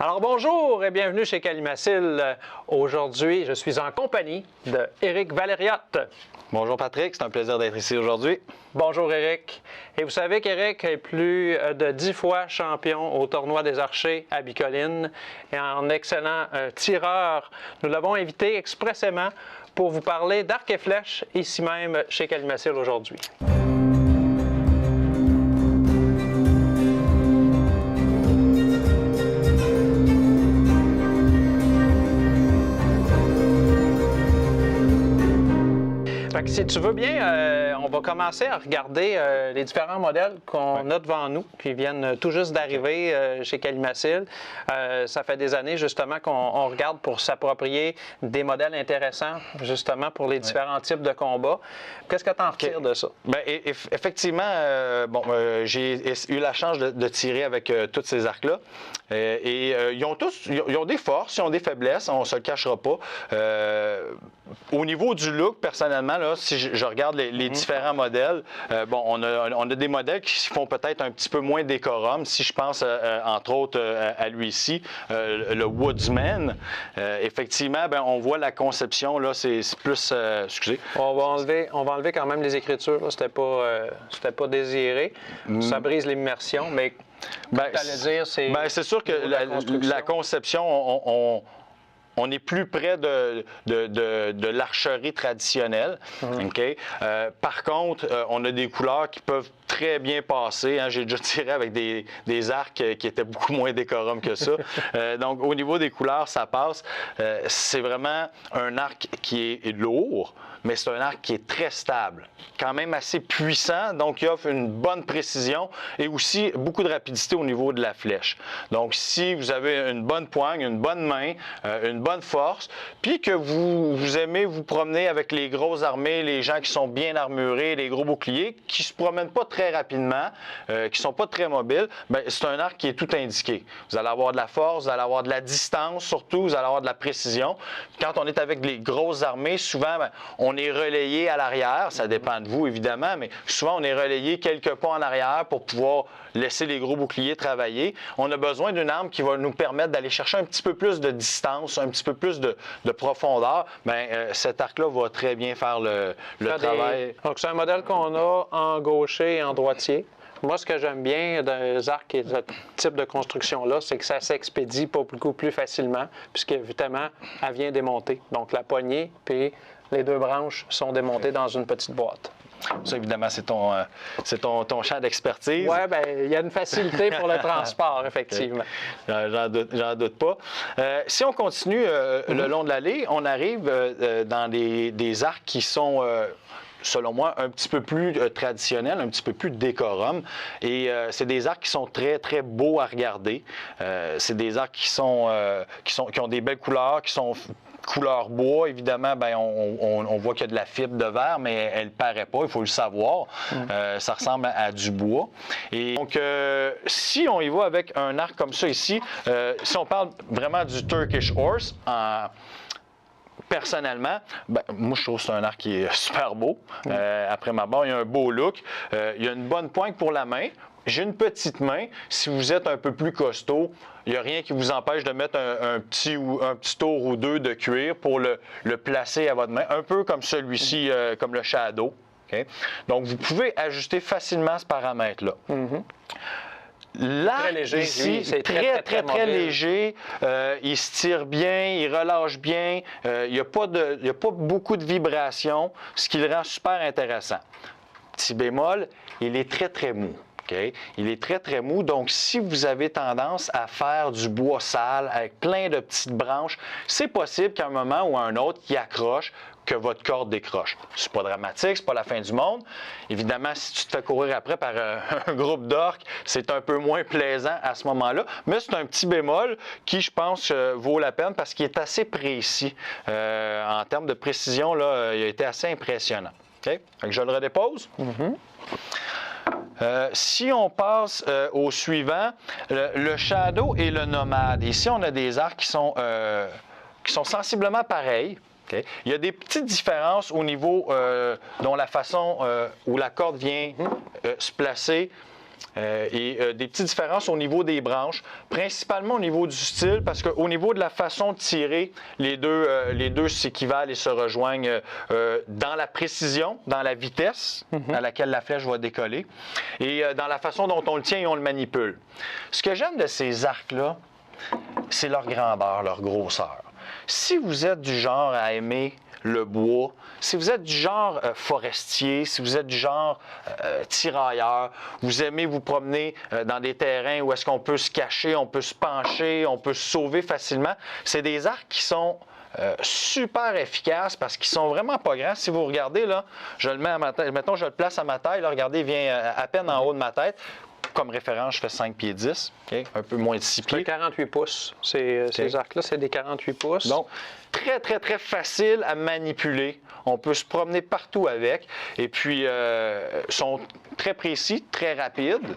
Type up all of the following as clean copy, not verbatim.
Alors bonjour et bienvenue chez Calimacil. Aujourd'hui, je suis en compagnie de Éric Valériotte. Bonjour Patrick, c'est un plaisir d'être ici aujourd'hui. Bonjour Éric. Et vous savez qu'Éric est plus de 10 fois champion au tournoi des archers à Bicoline et un excellent tireur. Nous l'avons invité expressément pour vous parler d'arc et flèche ici même chez Calimacil aujourd'hui. Si tu veux bien, on va commencer à regarder les différents modèles qu'on a devant nous, qui viennent tout juste d'arriver chez Calimacil. Ça fait des années justement qu'on regarde pour s'approprier des modèles intéressants justement pour les différents types de combats. Qu'est-ce que tu en retires de ça? Bien, effectivement, j'ai eu la chance de tirer avec tous ces arcs-là. Ils ont des forces, ils ont des faiblesses, on ne se le cachera pas. Au niveau du look, personnellement, là, si je regarde les différents modèles, on a des modèles qui font peut-être un petit peu moins décorum. Si je pense, entre autres, à lui ici, le Woodsman, effectivement, on voit la conception, là, c'est plus... excusez. On va enlever quand même les écritures, c'était pas désiré. Ça brise l'immersion, mais... c'est sûr que la conception, on est plus près de l'archerie traditionnelle. Okay? Par contre, on a des couleurs qui peuvent très bien passer. Hein? J'ai déjà tiré avec des arcs qui étaient beaucoup moins décorum que ça. Donc, au niveau des couleurs, ça passe. C'est vraiment un arc qui est lourd, mais c'est un arc qui est très stable, quand même assez puissant, donc il offre une bonne précision et aussi beaucoup de rapidité au niveau de la flèche. Donc, si vous avez une bonne poigne, une bonne main, une bonne force, puis que vous aimez vous promener avec les grosses armées, les gens qui sont bien armurés, les gros boucliers, qui ne se promènent pas très rapidement, qui ne sont pas très mobiles, c'est un arc qui est tout indiqué. Vous allez avoir de la force, vous allez avoir de la distance, surtout, vous allez avoir de la précision. Quand on est avec les grosses armées, souvent, on est relayé à l'arrière, ça dépend de vous évidemment, mais souvent on est relayé quelques pas en arrière pour pouvoir laisser les gros boucliers travailler. On a besoin d'une arme qui va nous permettre d'aller chercher un petit peu plus de distance, un petit peu plus de profondeur. Cet arc-là va très bien faire le travail. Donc c'est un modèle qu'on a en gaucher et en droitier. Moi, ce que j'aime bien des arcs et de ce type de construction-là, c'est que ça s'expédie beaucoup plus facilement, puisque évidemment, elle vient démonter. Donc la poignée puis les deux branches sont démontées dans une petite boîte. Ça, évidemment, c'est ton champ d'expertise. Oui, il y a une facilité pour le transport, effectivement. J'en doute pas. Si on continue le long de l'allée, on arrive dans des arcs qui sont... selon moi, un petit peu plus traditionnel, un petit peu plus décorum. Et c'est des arcs qui sont très, très beaux à regarder. C'est des arcs qui ont des belles couleurs, qui sont couleur bois. Évidemment, on voit qu'il y a de la fibre de verre, mais elle ne paraît pas, il faut le savoir. Ça ressemble à du bois. Et donc, si on y va avec un arc comme ça ici, si on parle vraiment du Turkish Horse, personnellement, moi, je trouve que c'est un arc qui est super beau. Après ma barre, il y a un beau look. Il y a une bonne pointe pour la main. J'ai une petite main. Si vous êtes un peu plus costaud, il n'y a rien qui vous empêche de mettre un petit tour ou deux de cuir pour le placer à votre main, un peu comme celui-ci, comme le Shadow. Okay? Donc, vous pouvez ajuster facilement ce paramètre-là. L'arc ici, c'est très léger. Il se tire bien, il relâche bien. Il n'y a pas beaucoup de vibrations, ce qui le rend super intéressant. Petit bémol, il est très, très mou. Okay? Il est très, très mou. Donc, si vous avez tendance à faire du bois sale avec plein de petites branches, c'est possible qu'à un moment ou à un autre, il accroche, que votre corde décroche. C'est pas dramatique, c'est pas la fin du monde. Évidemment, si tu te fais courir après par un groupe d'orques, c'est un peu moins plaisant à ce moment-là. Mais c'est un petit bémol qui, je pense, vaut la peine parce qu'il est assez précis. En termes de précision, là, il a été assez impressionnant. Okay? Donc, je le redépose. Si on passe au suivant, le Shadow et le Nomade. Ici, on a des arcs qui sont sensiblement pareils. Okay? Il y a des petites différences au niveau dont la façon où la corde vient se placer. et des petites différences au niveau des branches, principalement au niveau du style, parce qu'au niveau de la façon de tirer, les deux s'équivalent et se rejoignent dans la précision, dans la vitesse à laquelle la flèche va décoller, et dans la façon dont on le tient et on le manipule. Ce que j'aime de ces arcs-là, c'est leur grandeur, leur grosseur. Si vous êtes du genre à aimer le bois, si vous êtes du genre forestier, si vous êtes du genre tirailleur, vous aimez vous promener dans des terrains où est-ce qu'on peut se cacher, on peut se pencher, on peut se sauver facilement, c'est des arcs qui sont super efficaces parce qu'ils sont vraiment pas grands. Si vous regardez, là, je le mets à ma tête, mettons, je le place à ma taille, là, regardez, il vient à peine en haut de ma tête. Comme référence, je fais 5 pieds 10, okay? Un peu moins de 6 pieds. C'est 48 pouces. Ces arcs-là, c'est des 48 pouces. Donc, très, très, très facile à manipuler. On peut se promener partout avec. Et puis, sont très précis, très rapides.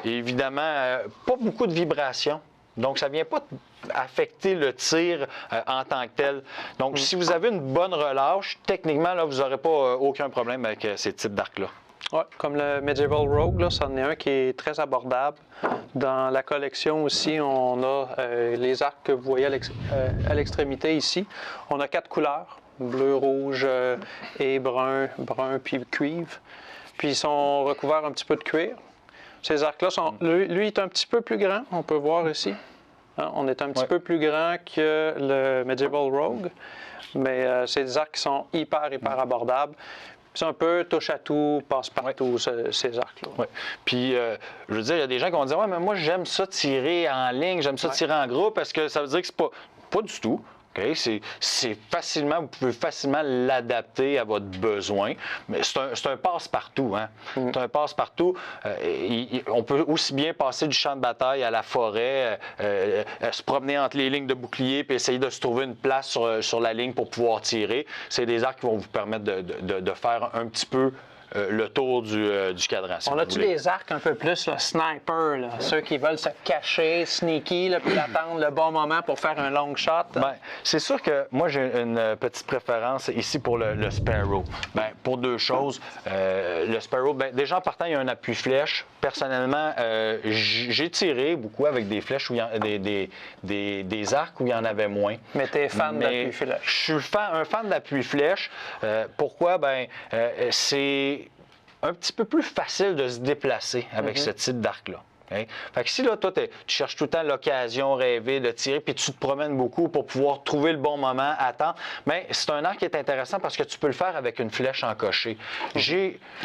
Et évidemment, pas beaucoup de vibrations. Donc, ça ne vient pas affecter le tir en tant que tel. Donc, si vous avez une bonne relâche, techniquement, là, vous n'aurez pas aucun problème avec ces types d'arcs-là. Oui, comme le Medieval Rogue, là, c'en est un qui est très abordable. Dans la collection aussi, on a les arcs que vous voyez à l'extrémité ici. On a 4 couleurs, bleu, rouge et brun puis cuivre. Puis ils sont recouverts un petit peu de cuir. Ces arcs-là, lui est un petit peu plus grand, on peut voir ici. Hein, on est un petit peu plus grand que le Medieval Rogue, mais c'est des arcs qui sont hyper abordables. C'est un peu touche-à-tout, passe-partout, ces arcs-là. Oui. Puis, je veux dire, il y a des gens qui vont dire « Ouais, mais moi, j'aime ça tirer en ligne, j'aime ça tirer en groupe, parce que ça veut dire que c'est pas du tout. » Okay? C'est facilement, vous pouvez facilement l'adapter à votre besoin, mais c'est un passe-partout. Hein? C'est un passe-partout. On peut aussi bien passer du champ de bataille à la forêt, se promener entre les lignes de bouclier puis essayer de se trouver une place sur la ligne pour pouvoir tirer. C'est des arcs qui vont vous permettre de faire un petit peu le tour du cadran. Si on a-tu des arcs un peu plus là, sniper, là, ceux qui veulent se cacher, sneaky, là, puis attendre le bon moment pour faire un long shot? Bien, c'est sûr que moi, j'ai une petite préférence ici pour le Sparrow. Bien, pour deux choses. Le Sparrow, bien, déjà en partant, il y a un appui-flèche. Personnellement, j'ai tiré beaucoup avec des flèches, où il y a, des arcs où il y en avait moins. Mais tu es fan d'appui-flèche? Je suis un fan d'appui-flèche. Pourquoi? Bien, c'est un petit peu plus facile de se déplacer avec ce type d'arc-là. Okay? Fait que si là, toi, tu cherches tout le temps l'occasion rêvée de tirer, puis tu te promènes beaucoup pour pouvoir trouver le bon moment à temps, bien, c'est un arc qui est intéressant parce que tu peux le faire avec une flèche encochée.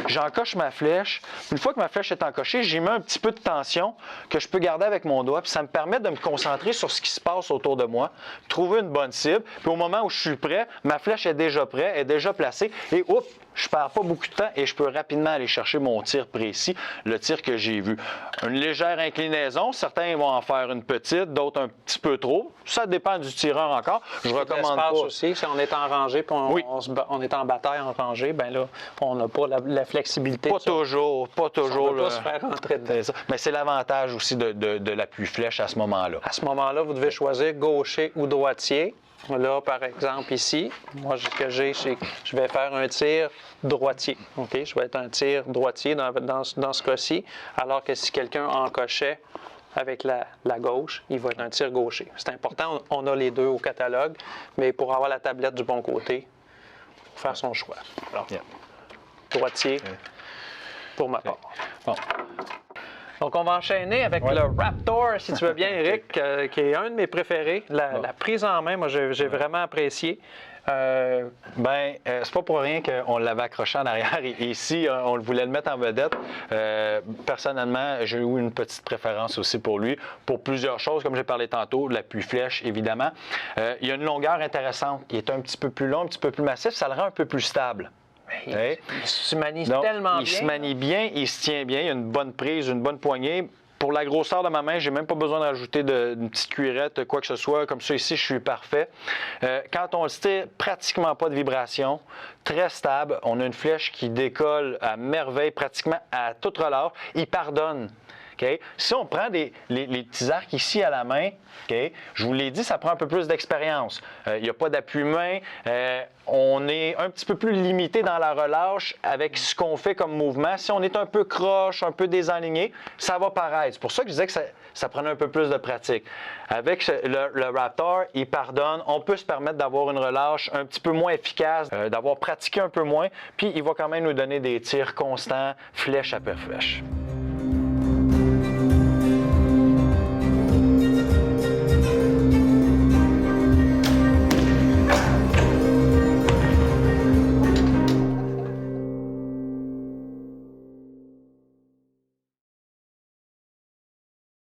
J'encoche ma flèche. Une fois que ma flèche est encochée, j'y mets un petit peu de tension que je peux garder avec mon doigt, puis ça me permet de me concentrer sur ce qui se passe autour de moi, trouver une bonne cible, puis au moment où je suis prêt, ma flèche est déjà prête, est déjà placée, et oups, je ne perds pas beaucoup de temps et je peux rapidement aller chercher mon tir précis, le tir que j'ai vu. Une légère inclinaison, certains vont en faire une petite, d'autres un petit peu trop. Ça dépend du tireur encore. Je recommande pas. Aussi, si on est en rangée puis on est en bataille en rangée, bien là, on n'a pas la flexibilité. Pas toujours. On ne peut pas se faire rentrer dedans. Mais c'est l'avantage aussi de l'appui-flèche à ce moment-là. À ce moment-là, vous devez choisir gaucher ou droitier. Là, par exemple, ici, moi, ce que j'ai, c'est que je vais faire un tir droitier. OK? Je vais être un tir droitier dans ce cas-ci, alors que si quelqu'un encochait avec la gauche, il va être un tir gaucher. C'est important, on a les deux au catalogue, mais pour avoir la tablette du bon côté, il faut faire son choix. Alors, droitier pour ma part. Bon. Donc, on va enchaîner avec le Raptor, si tu veux bien, Eric, qui est un de mes préférés. La prise en main, moi, j'ai vraiment apprécié. Bien, c'est pas pour rien qu'on l'avait accroché en arrière et ici, on voulait le mettre en vedette. Personnellement, j'ai eu une petite préférence aussi pour lui, pour plusieurs choses, comme j'ai parlé tantôt, l'appui-flèche, évidemment. Il y a une longueur intéressante, il est un petit peu plus long, un petit peu plus massif, ça le rend un peu plus stable. Il se manie tellement bien. Il se manie bien, il se tient bien, il y a une bonne prise, une bonne poignée. Pour la grosseur de ma main, j'ai même pas besoin de rajouter une petite cuillerette, quoi que ce soit. Comme ça, ici, je suis parfait. Quand on le tire, pratiquement pas de vibration, très stable. On a une flèche qui décolle à merveille, pratiquement à toute relâche. Il pardonne. Okay? Si on prend les petits arcs ici à la main, okay, je vous l'ai dit, ça prend un peu plus d'expérience. Il n'y a pas d'appui-main. On est un petit peu plus limité dans la relâche avec ce qu'on fait comme mouvement. Si on est un peu croche, un peu désaligné, ça va paraître. C'est pour ça que je disais que ça prenait un peu plus de pratique. Avec le Raptor, il pardonne. On peut se permettre d'avoir une relâche un petit peu moins efficace, d'avoir pratiqué un peu moins, puis il va quand même nous donner des tirs constants, flèche après flèche.